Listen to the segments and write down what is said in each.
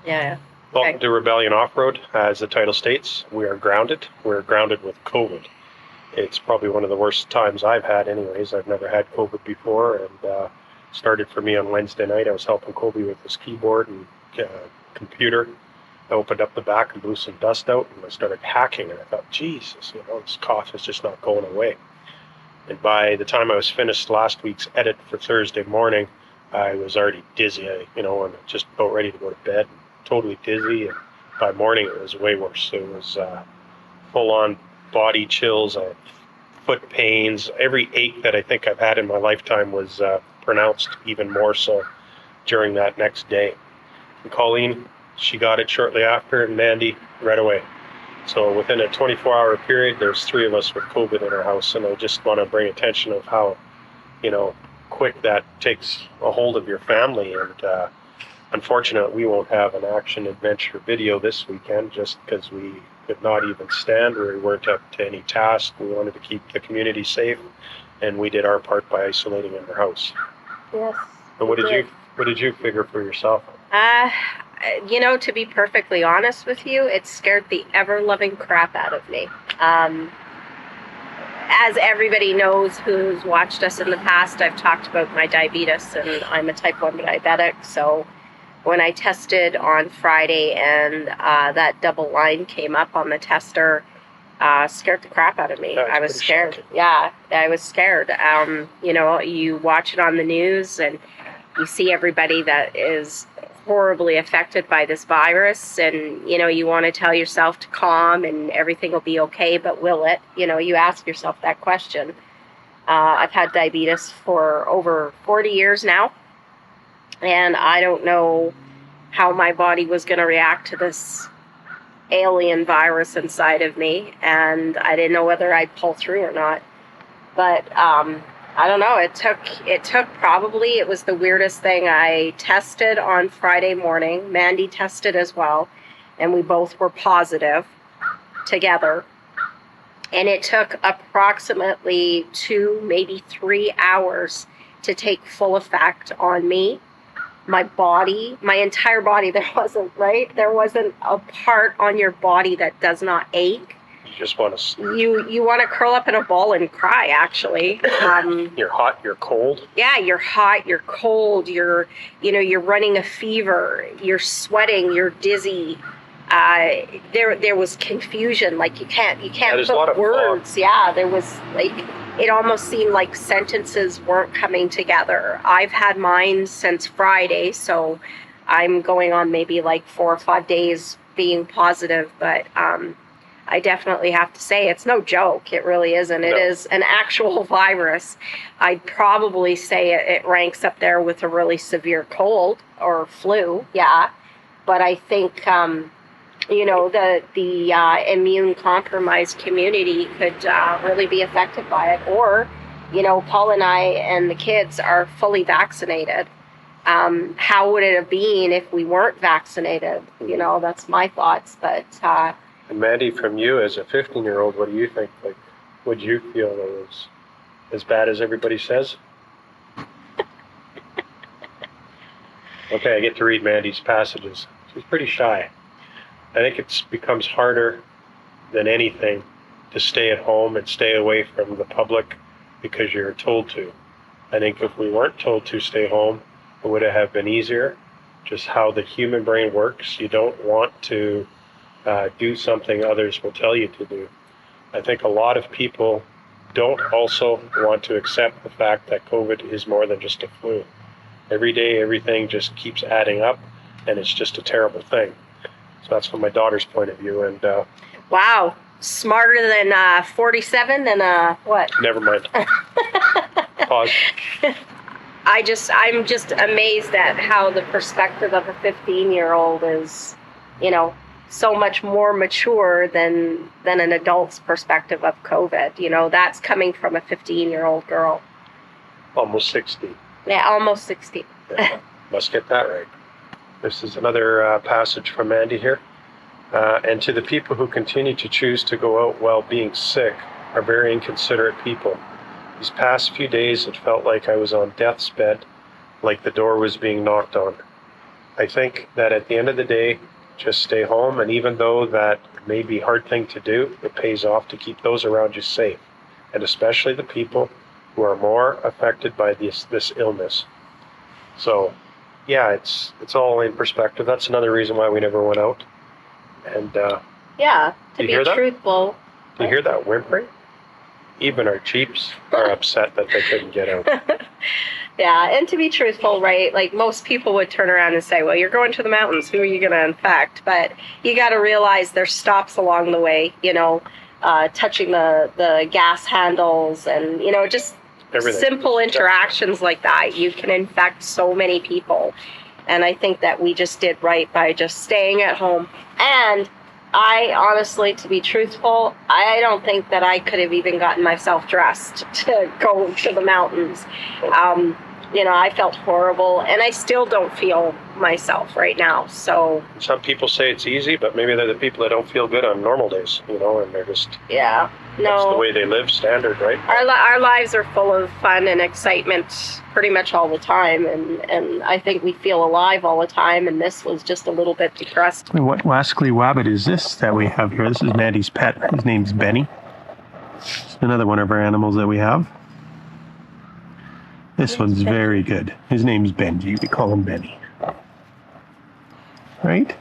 Yeah. Welcome Okay. to Rebellion Off-Road. As the title states, we are grounded. We're grounded with COVID. It's probably one of the worst times I've had anyways. I've never had COVID before, and started for me on Wednesday night. I was helping Kobe with his keyboard and computer. I opened up the back and blew some dust out, and I started hacking, and I thought, Jesus, this cough is just not going away. And by the time I was finished last week's edit for Thursday morning, I was already dizzy, and just about ready to go to bed, totally dizzy. And by morning, it was way worse. It was full-on body chills, foot pains. Every ache that I think I've had in my lifetime was pronounced even more so during that next day. And Colleen, she got it shortly after, and Mandy right away. So within a 24-hour period, there's 3 of us with COVID in our house, and I just want to bring attention of how, quick that takes a hold of your family. And unfortunately, we won't have an action adventure video this weekend just because we could not even stand. We weren't up to any task. We wanted to keep the community safe, and we did our part by isolating in our house. Yes. And what did you figure for yourself? To be perfectly honest with you, it scared the ever-loving crap out of me. As everybody knows who's watched us in the past, I've talked about my diabetes, and I'm a type 1 diabetic. So when I tested on Friday and that double line came up on the tester, scared the crap out of me. I was scared. Shocking. Yeah, I was scared. You watch it on the news and you see everybody that is horribly affected by this virus, and you want to tell yourself to calm and everything will be okay, but will it? You ask yourself that question. I've had diabetes for over 40 years now, and I don't know how my body was going to react to this alien virus inside of me, and I didn't know whether I'd pull through or not. But I don't know. It took probably, it was the weirdest thing. I tested on Friday morning. Mandy tested as well, and we both were positive together. And it took approximately 2, maybe 3 hours to take full effect on me. My body, my entire body, there wasn't a part on your body that does not ache. You just want to. You want to curl up in a ball and cry. Actually, You're hot. You're cold. yeah, you're hot. You're cold. You're running a fever. You're sweating. You're dizzy. There was confusion. Like you can't put words. Yeah, there was it almost seemed like sentences weren't coming together. I've had mine since Friday, so I'm going on maybe like 4 or 5 days being positive, but I definitely have to say it's no joke. It really isn't. No. It is an actual virus. I'd probably say it ranks up there with a really severe cold or flu. Yeah, but I think the immune compromised community could really be affected by it. Or Paul and I and the kids are fully vaccinated. How would it have been if we weren't vaccinated? That's my thoughts, but. And Mandy, from you as a 15-year-old, what do you think? Like, would you feel it was as bad as everybody says? Okay, I get to read Mandy's passages. She's pretty shy. I think it becomes harder than anything to stay at home and stay away from the public because you're told to. I think if we weren't told to stay home, it would have been easier. Just how the human brain works. You don't want to do something others will tell you to do. I think a lot of people don't also want to accept the fact that COVID is more than just a flu. Every day, everything just keeps adding up, and it's just a terrible thing. So that's from my daughter's point of view. And wow, smarter than 47 than what? Never mind. Pause. I'm just amazed at how the perspective of a 15-year-old is, so much more mature than an adult's perspective of COVID. That's coming from a 15-year-old girl. Almost 60. Yeah, almost 60. Yeah, must get that right. This is another passage from Mandy here. And to the people who continue to choose to go out while being sick are very inconsiderate people. These past few days, it felt like I was on death's bed, like the door was being knocked on. I think that at the end of the day, just stay home. And even though that may be a hard thing to do, it pays off to keep those around you safe. And especially the people who are more affected by this illness. So, yeah, it's all in perspective. That's another reason why we never went out. And Yeah, to you be hear that? truthful. Do you hear that whimpering? Even our Jeeps are upset that they couldn't get out. Yeah, and to be truthful, right? Like most people would turn around and say, well, you're going to the mountains. Who are you going to infect? But you got to realize there's stops along the way, touching the gas handles and, just Everything. simple interactions like that. You can infect so many people. And I think that we just did right by just staying at home. And I honestly, to be truthful, I don't think that I could have even gotten myself dressed to go to the mountains. I felt horrible, and I still don't feel myself right now. So some people say it's easy, but maybe they're the people that don't feel good on normal days, and they're just yeah, no. That's the way they live, standard, right? Our lives are full of fun and excitement pretty much all the time, and I think we feel alive all the time, and this was just a little bit depressed. What wascally wabbit is this that we have here? This is Mandy's pet. His name's Benny. It's another one of our animals that we have. This one's very good. His name's Benji. We call him Benny. Right?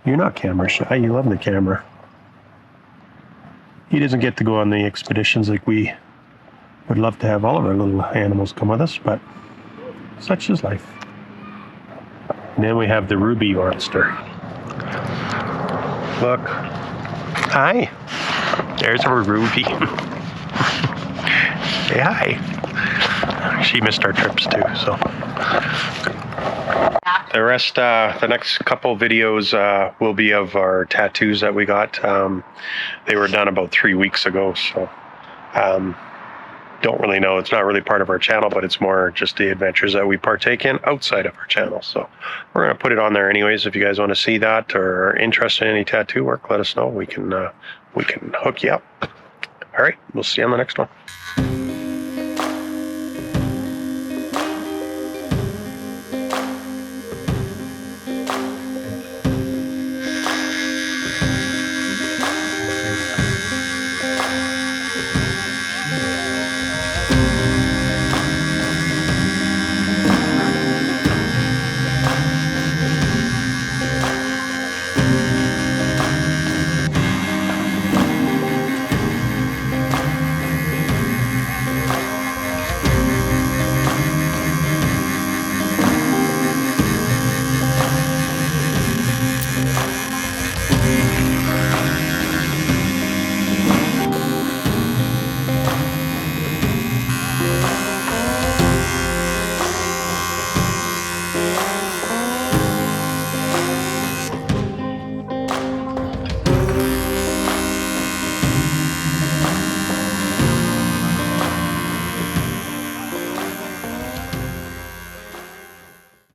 You're not camera shy. You love the camera. He doesn't get to go on the expeditions like we would love to have all of our little animals come with us, but such is life. And then we have the ruby monster. Look. Hi. There's our ruby. Say hi. She missed our trips too, so. The rest, the next couple videos will be of our tattoos that we got. They were done about 3 weeks ago, so don't really know. It's not really part of our channel, but it's more just the adventures that we partake in outside of our channel. So we're going to put it on there anyways. If you guys want to see that or are interested in any tattoo work, let us know. We can hook you up. All right, we'll see you on the next one.